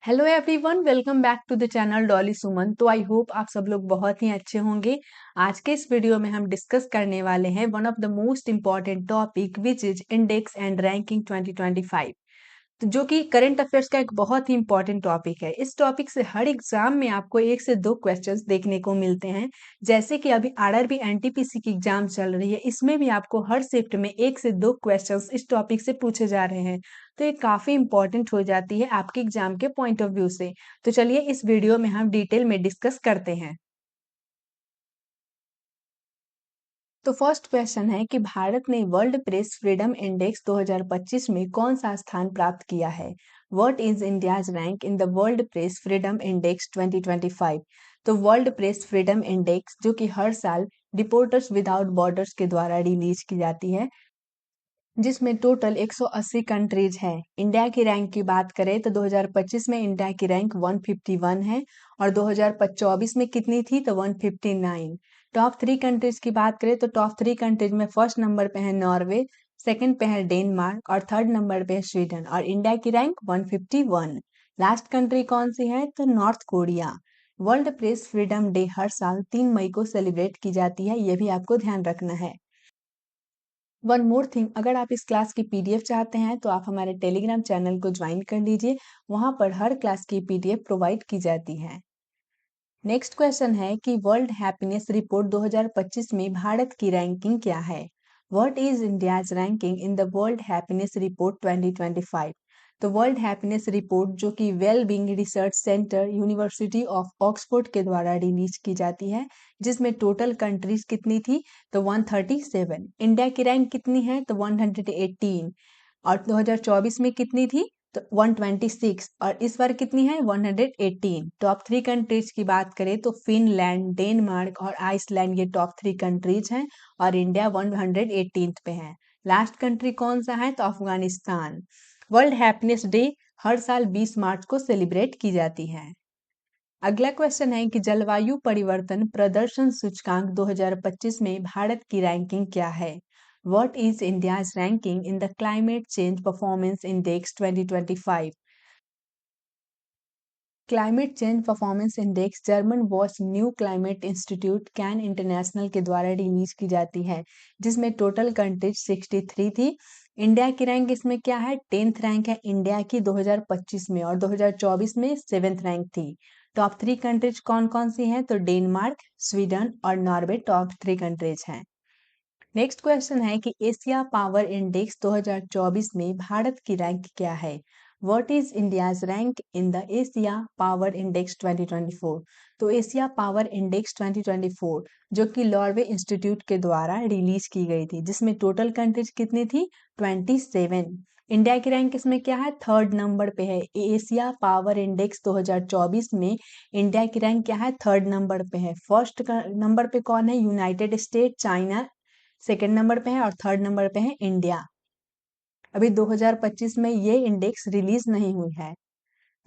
Hello everyone, welcome back to the channel Dolly Suman. तो I hope आप सब लोग बहुत ही अच्छे होंगे। आज के इस वीडियो में हम डिस्कस करने वाले हैं one of the most important topic which is index and ranking 2025। तो जो कि करंट अफेयर्स का एक बहुत ही इंपॉर्टेंट टॉपिक है। इस टॉपिक से हर एग्जाम में आपको 1 से 2 क्वेश्चंस देखने को मिलते हैं। जैसे कि अभी आरआरबी एनटीपीसी की एग्जाम चल रही है, इसमें भी आपको हर शिफ्ट में 1 से 2 क्वेश्चंस इस टॉपिक से पूछे जा रहे हैं। तो ये काफी इंपॉर्टेंट हो जाती है आपके एग्जाम के पॉइंट ऑफ व्यू से। तो चलिए इस वीडियो में हम डिटेल में डिस्कस करते हैं। तो फर्स्ट क्वेश्चन है कि भारत ने वर्ल्ड प्रेस फ्रीडम इंडेक्स 2025 में कौन सा स्थान प्राप्त किया है। What is India's rank in the world Press freedom index 2025। तो वर्ल्ड प्रेस फ्रीडम इंडेक्स जो कि हर साल रिपोर्टर्स विदाउट बॉर्डर्स के द्वारा रिलीज की जाती है, जिसमें टोटल 180 कंट्रीज हैं। इंडिया की रैंक की बात करें तो 2025 में इंडिया की रैंक 151 है और 2024 में कितनी थी तो 159। टॉप 3 कंट्रीज की बात करें तो टॉप 3 कंट्रीज में फर्स्ट नंबर पे है नॉर्वे, सेकंड पे है डेनमार्क और थर्ड नंबर पे है स्वीडन, और इंडिया की रैंक 151। लास्ट कंट्री कौन सी है तो North Korea. World Press Freedom Day हर साल 3 मई को सेलिब्रेट की जाती है, ये भी आपको ध्यान रखना है। वन मोर थिंग, अगर आप इस क्लास की पीडीएफ चाहते हैं तो आप हमारे टेलीग्राम चैनल को ज्वाइन कर लीजिए। वहां पर हर क्लास की पीडीएफ प्रोवाइड की जाती है। नेक्स्ट क्वेश्चन है कि वर्ल्ड हैप्पीनेस रिपोर्ट 2025 में भारत की रैंकिंग क्या है। What is India's ranking in the world happiness report 2025। तो वर्ल्ड हैप्पीनेस रिपोर्ट जो कि well being research centre university of Oxford के द्वारा रिलीज की जाती है, जिसमें टोटल कंट्रीज कितनी थी तो 137। इंडिया की रैंक कितनी है तो 118, और 2024 में कितनी थी तो 126, और इस बार कितनी है 118। टॉप 3 कंट्रीज की बात करें तो फिनलैंड, डेनमार्क और आइसलैंड, ये टॉप 3 कंट्रीज हैं और इंडिया 118 पे है। लास्ट कंट्री कौन सा है तो अफगानिस्तान। वर्ल्ड हैप्पीनेस डे हर साल 20 मार्च को सेलिब्रेट की जाती है। अगला क्वेश्चन है कि जलवायु परिवर्तन प्रदर्शन सूचकांक 2025 में भारत की रैंकिंग क्या है। What is India's ranking in the climate change performance index 2025। Climate change performance index German watch new climate institute can international के द्वारा रिलीज की जाती है, जिसमें टोटल कंट्रीज 63 थी। इंडिया की रैंक इसमें क्या है 10th रैंक है इंडिया की 2025 में, और 2024 में 7th रैंक थी। टॉप 3 कंट्रीज कौन कौन सी हैं तो डेनमार्क, स्वीडन और नॉर्वे टॉप 3 कंट्रीज हैं। नेक्स्ट क्वेश्चन है कि एशिया पावर इंडेक्स 2024 में भारत की रैंक क्या है। What is India's rank in the Asia power index 2024। तो एशिया पावर इंडेक्स 2024 जो कि लॉर्वे इंस्टीट्यूट के द्वारा रिलीज की गई थी, जिसमें टोटल कंट्रीज कितनी थी 27। इंडिया की रैंक इसमें क्या है थर्ड नंबर पे है। एशिया पावर इंडेक्स 2024 में इंडिया की रैंक क्या है थर्ड नंबर पे है। फर्स्ट नंबर पे कौन है United state, China second number पे है, और थर्ड नंबर पे है इंडिया। अभी 2025 में ये इंडेक्स रिलीज नहीं हुई है।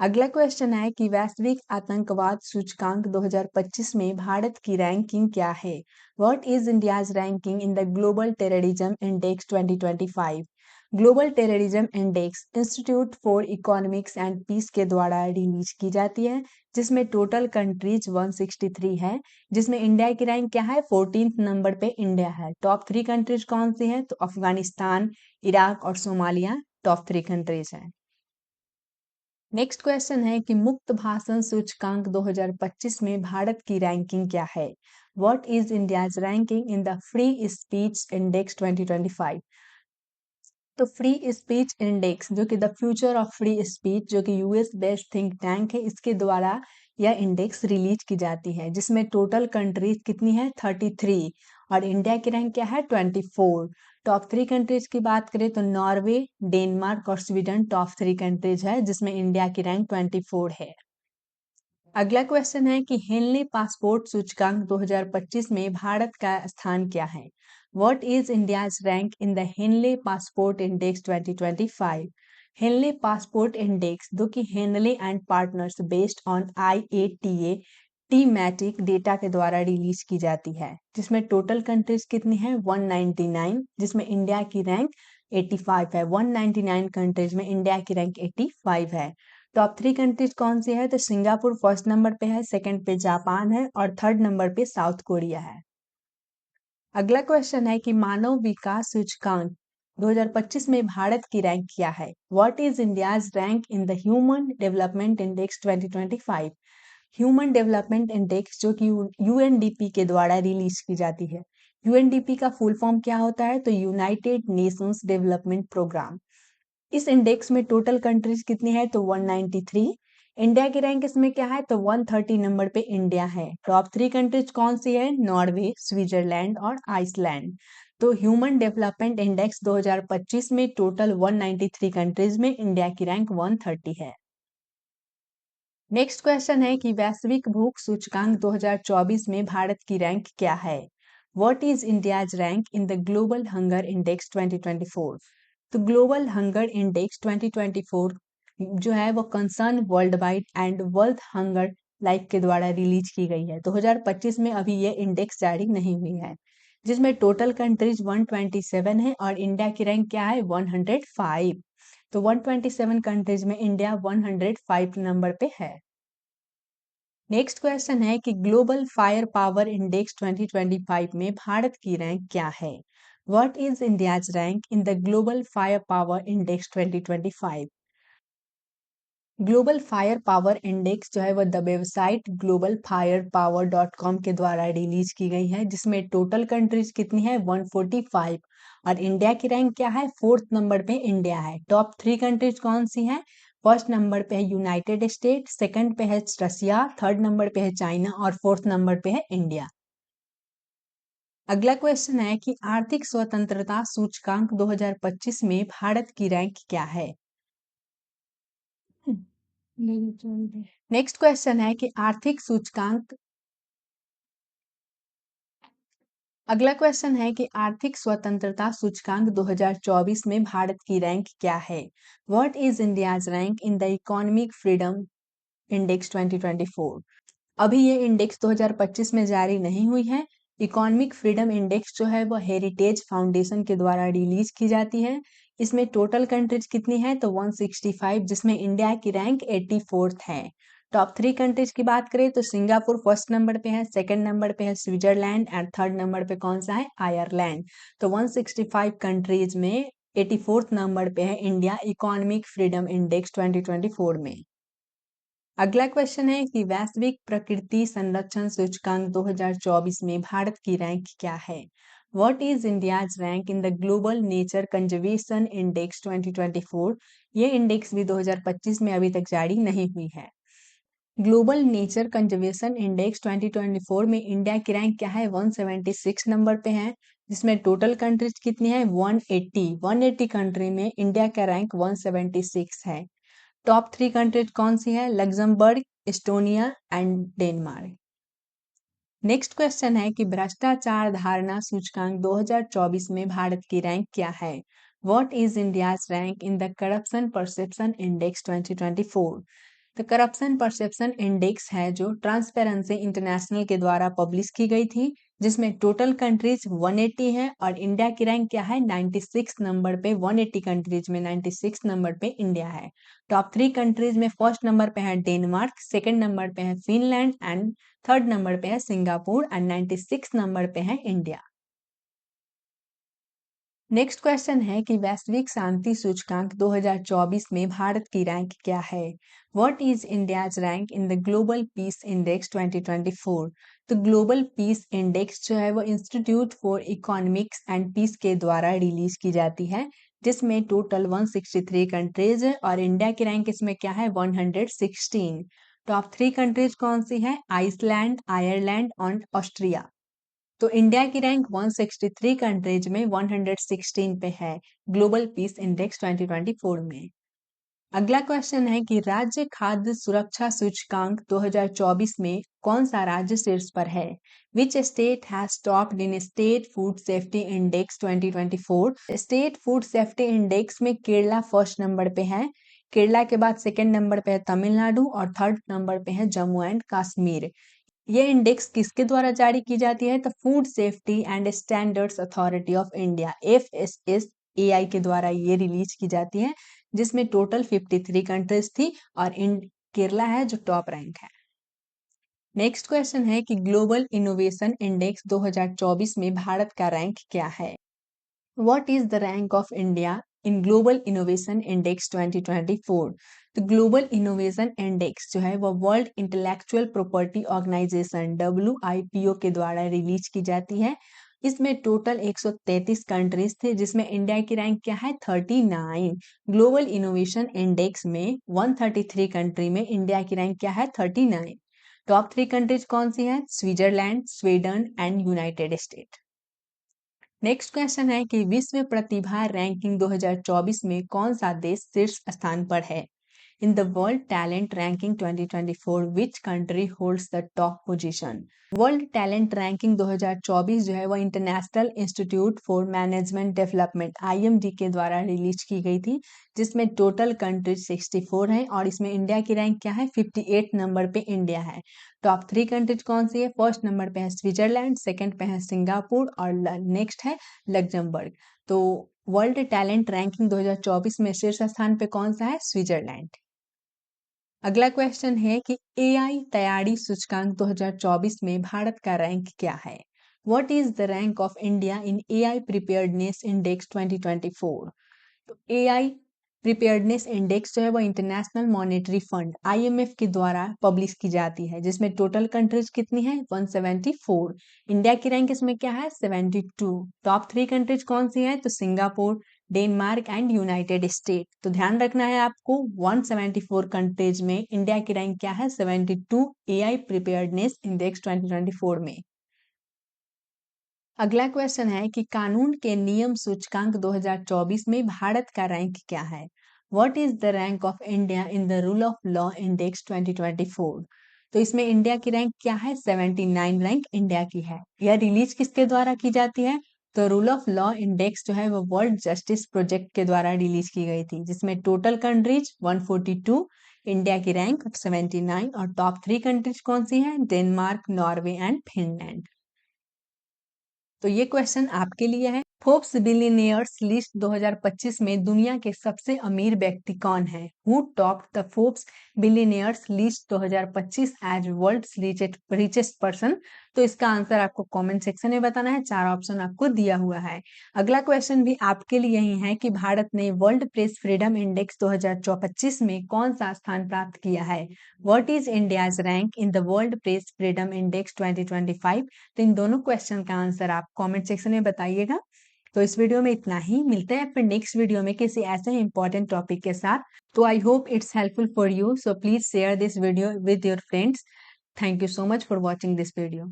अगला क्वेश्चन है कि वैश्विक आतंकवाद सूचकांक 2025 में भारत की रैंकिंग क्या है। What is India's ranking in the Global Terrorism Index 2025। Global Terrorism Index Institute for Economics and Peace के द्वारा रिलीज की जाती है, जिसमें टोटल कंट्रीज 163 है, जिसमें इंडिया की रैंक क्या है 14th नंबर पे इंडिया है। टॉप 3 कंट्रीज कौन सी हैं तो अफगानिस्तान, इराक और सोमालिया टॉप 3 कंट्रीज हैं। नेक्स्ट क्वेश्चन है कि मुक्त भाषण सूचकांक 2025 में भारत की रैंकिंग क्या है। What is India's ranking in the free speech index 2025। तो फ्री स्पीच इंडेक्स जो कि the future of free speech जो कि यूएस बेस्ड थिंक टैंक है, इसके द्वारा यह इंडेक्स रिलीज की जाती है, जिसमें टोटल कंट्रीज कितनी है 33 और इंडिया की रैंक क्या है 24। टॉप 3 कंट्रीज की बात करें तो नॉर्वे, डेनमार्क और स्वीडन टॉप 3 कंट्रीज है, जिसमें इंडिया की रैंक 24 है। अगला क्वेश्चन है कि हेनली पासपोर्ट सूचकांक 2025 में भारत का स्थान क्या है। What is India's rank in the Henley Passport Index 2025। Henley Passport Index जो कि Henley and Partners based on IATA thematic data के द्वारा रिलीज की जाती है, जिसमें टोटल कंट्रीज कितनी है 199, जिसमें इंडिया की रैंक 85 है। 199 कंट्रीज में इंडिया की रैंक 85 है। टॉप 3 कंट्रीज कौन सी है? तो सिंगापुर फर्स्ट नंबर पे है, सेकंड पे जापान है और थर्ड नंबर पे साउथ कोरिया है। अगला क्वेश्चन है कि मानव विकास सूचकांक 2025 में भारत की रैंक क्या है? What is India's rank in the human development index 2025? Human development index जो कि यूएनडीपी के द्वारा रिलीज की जाती है। यूएनडीपी का फुल फॉर्म क्या होता है? तो यूनाइटेड नेशंस डेवलपमेंट प्रोग्राम। इस इंडेक्स में टोटल कंट्रीज कितनी है? तो 193। इंडिया की रैंक इसमें क्या है? तो 130 नंबर पे इंडिया है। टॉप 3 कंट्रीज कौन सी है? नॉर्वे, स्विट्जरलैंड और आइसलैंड। तो ह्यूमन डेवलपमेंट इंडेक्स 2025 में टोटल 193 कंट्रीज में इंडिया की रैंक 130 है। नेक्स्ट क्वेश्चन है कि वैश्विक भूख सूचकांक 2024 में भारत की रैंक क्या है? What is India's rank in the global hunger index 2024? तो ग्लोबल हंगर इंडेक्स 2024 जो है वो concern world wide and world hunger life के द्वारा रिलीज की गई है। 2025 में अभी ये इंडेक्स जारी नहीं हुई है, जिसमें टोटल कंट्रीज 127 है और इंडिया की रैंक क्या है? 105। तो 127 कंट्रीज में इंडिया 105 नंबर पे है। नेक्स्ट क्वेश्चन है कि ग्लोबल फायर पावर इंडेक्स 2025 में भारत की रैंक क्या है? What is India's rank in the global fire power index 2025? Global fire power index जो है वो द वेबसाइट globalfirepower.com के द्वारा रिलीज की गई है, जिसमें टोटल कंट्रीज कितनी है? 145 और इंडिया की रैंक क्या है? फोर्थ नंबर पे इंडिया है। टॉप 3 कंट्रीज कौन सी हैं? फर्स्ट नंबर पे है यूनाइटेड स्टेट, सेकंड पे है रसिया, थर्ड नंबर पे है चाइना और फोर्थ नंबर पे है इंडिया। अगला क्वेश्चन है कि आर्थिक स्वतंत्रता सूचकांक 2025 में भारत की रैंक क्या है? नेक्स्ट क्वेश्चन है कि आर्थिक सूचकांक अगला क्वेश्चन है कि आर्थिक स्वतंत्रता सूचकांक 2024 में भारत की रैंक क्या है? What is India's rank in the economic freedom index 2024? अभी ये इंडेक्स 2025 में जारी नहीं हुई है। इकोनॉमिक फ्रीडम इंडेक्स जो है वो हेरिटेज फाउंडेशन के द्वारा रिलीज की जाती है। इसमें टोटल कंट्रीज कितनी है? तो 165, जिसमें इंडिया की रैंक 84th है। टॉप 3 कंट्रीज की बात करें तो सिंगापुर फर्स्ट नंबर पे है, सेकंड नंबर पे है स्विट्जरलैंड एंड थर्ड नंबर पे कौन सा है? आयरलैंड। तो 165 कंट्रीज में 84th नंबर पे है इंडिया इकोनॉमिक फ्रीडम इंडेक्स 2024 में। अगला क्वेश्चन है कि वैश्विक प्रकृति संरक्षण सूचकांक 2024 में भारत की रैंक क्या है? What is India's rank in the global nature conservation index 2024? ये इंडेक्स भी 2025 में अभी तक जारी नहीं हुई है। ग्लोबल नेचर कंजर्वेशन इंडेक्स 2024 में इंडिया की रैंक क्या है? 176 नंबर पे है, जिसमें टोटल कंट्रीज कितनी है? 180 कंट्री में इंडिया का रैंक 176 है। टॉप 3 कंट्रीज कौन सी है? Luxembourg, Estonia and Denmark. Next question है कि भ्रष्टाचार धारणा सूचकांक 2024 में भारत की रैंक क्या है? What is India's rank in the corruption perception index 2024? तो करप्शन परसेप्शन इंडेक्स है जो ट्रांसपेरेंसी इंटरनेशनल के द्वारा पब्लिश की गई थी, जिसमें टोटल कंट्रीज 180 है और इंडिया की रैंक क्या है? 96 नंबर पे। 180 कंट्रीज में 96 नंबर पे इंडिया है। टॉप 3 कंट्रीज में फर्स्ट नंबर पे है डेनमार्क, सेकंड नंबर पे है फिनलैंड एंड थर्ड नंबर पे है सिंगापुर एंड 96 नंबर पे है इंडिया। नेक्स्ट क्वेश्चन है कि वैश्विक शांति सूचकांक 2024 में भारत की रैंक क्या है? What is India's rank in the Global Peace Index 2024? तो ग्लोबल पीस इंडेक्स जो है वो Institute for Economics and Peace के द्वारा रिलीज की जाती है, जिसमें टोटल 163 कंट्रीज है और इंडिया की रैंक इसमें क्या है? 116। टॉप 3 कंट्रीज कौन सी है? आइसलैंड, आयरलैंड और ऑस्ट्रिया। तो इंडिया की रैंक 163 कंट्रीज में 116 पे है ग्लोबल पीस इंडेक्स 2024 में। अगला क्वेश्चन है कि राज्य खाद्य सुरक्षा सूचकांक 2024 में कौन सा राज्य शीर्ष पर है? Which state has topped in state food safety index 2024? State food safety index में केरला फर्स्ट नंबर पे है, केरला के बाद सेकंड नंबर पे है तमिलनाडु और थर्ड नंबर पे है जम्मू एंड कश्मीर। ये इंडेक्स किसके द्वारा जारी की जाती है? तो food safety and standards authority of India FSSAI के द्वारा ये रिलीज की जाती है, जिसमें टोटल 53 कंट्रीज थी और केरला है जो टॉप रैंक है। नेक्स्ट क्वेश्चन है कि ग्लोबल इनोवेशन इंडेक्स 2024 में भारत का रैंक क्या है? What is the rank of India in Global Innovation Index 2024? तो ग्लोबल इनोवेशन इंडेक्स जो है वो World Intellectual Property Organization WIPO के द्वारा रिलीज की जाती है। इसमें टोटल 133 कंट्रीज थे जिसमें इंडिया की रैंक क्या है 39। ग्लोबल इनोवेशन इंडेक्स में 133 कंट्री में इंडिया की रैंक क्या है 39। टॉप 3 कंट्रीज कौन सी है? Switzerland, Sweden and United state. Next question है कि विश्व प्रतिभा रैंकिंग 2024 में कौन सा देश शीर्ष स्थान पर है? In the world talent ranking 2024 which country holds the top position? World talent ranking 2024 जो है वो international institute for management development IMD के द्वारा रिलीज की गई थी, जिसमें टोटल कंट्रीज 64 हैं और इसमें इंडिया की रैंक क्या है 58 नंबर पे इंडिया है। टॉप 3 कंट्रीज कौन सी है? फर्स्ट नंबर पे है स्विट्जरलैंड, सेकंड पे है सिंगापुर और नेक्स्ट है लग्जमबर्ग। तो वर्ल्ड टैलेंट रैंकिंग 2024 में शीर्ष स्थान पे कौन सा है? स्विट्जरलैंड। अगला क्वेश्चन है कि AI तैयारी सूचकांक 2024 में भारत का रैंक क्या है? What is the rank of India in AI preparedness index 2024? तो AI प्रिपेयर्डनेस इंडेक्स जो है वो इंटरनेशनल मॉनेटरी फंड IMF के द्वारा पब्लिश की जाती है, जिसमें टोटल कंट्रीज कितनी है 174। इंडिया की रैंक इसमें क्या है 72। टॉप 3 कंट्रीज कौन सी है? तो Singapore, Denmark and United state. तो ध्यान रखना है आपको 174 कंट्रीज में इंडिया की रैंक क्या है 72 AI प्रिपेयर्डनेस इंडेक्स 2024 में। अगला क्वेश्चन है कि कानून के नियम सूचकांक 2024 में भारत का रैंक क्या है? What is the rank of India in the rule of law index 2024? तो इसमें इंडिया की रैंक क्या है 79 रैंक इंडिया की है। यह रिलीज किसके द्वारा की जाती है? तो रूल ऑफ लॉ इंडेक्स जो है वो वर्ल्ड जस्टिस प्रोजेक्ट के द्वारा रिलीज की गई थी, जिसमें टोटल कंट्रीज 142, इंडिया की रैंक 79 और टॉप 3 कंट्रीज कौन सी हैं? Denmark, Norway and Finland. तो ये क्वेश्चन आपके लिए है। फोर्ब्स बिलियनियर्स लिस्ट 2025 में दुनिया के सबसे अमीर व्यक्ति कौन है? Who top the Forbes billionaires list 2025 as world's richest person? तो इसका आंसर आपको कमेंट सेक्शन में बताना है। 4 ऑप्शन आपको दिया हुआ है। अगला क्वेश्चन भी आपके लिए ही है कि भारत ने वर्ल्ड प्रेस फ्रीडम इंडेक्स 2025 में कौन सा स्थान प्राप्त किया है? What is India's rank in the world Press freedom index 2025? तो इन दोनों क्वेश्चन का आंसर आप कमेंट सेक्शन में बताइएगा। तो इस वीडियो में इतना ही। मिलते हैं फिर नेक्स्ट वीडियो में किसी ऐसे इंपॉर्टेंट टॉपिक के साथ। तो I hope it's helpful for you, so please share this video with your friends. Thank you so much for watching this video.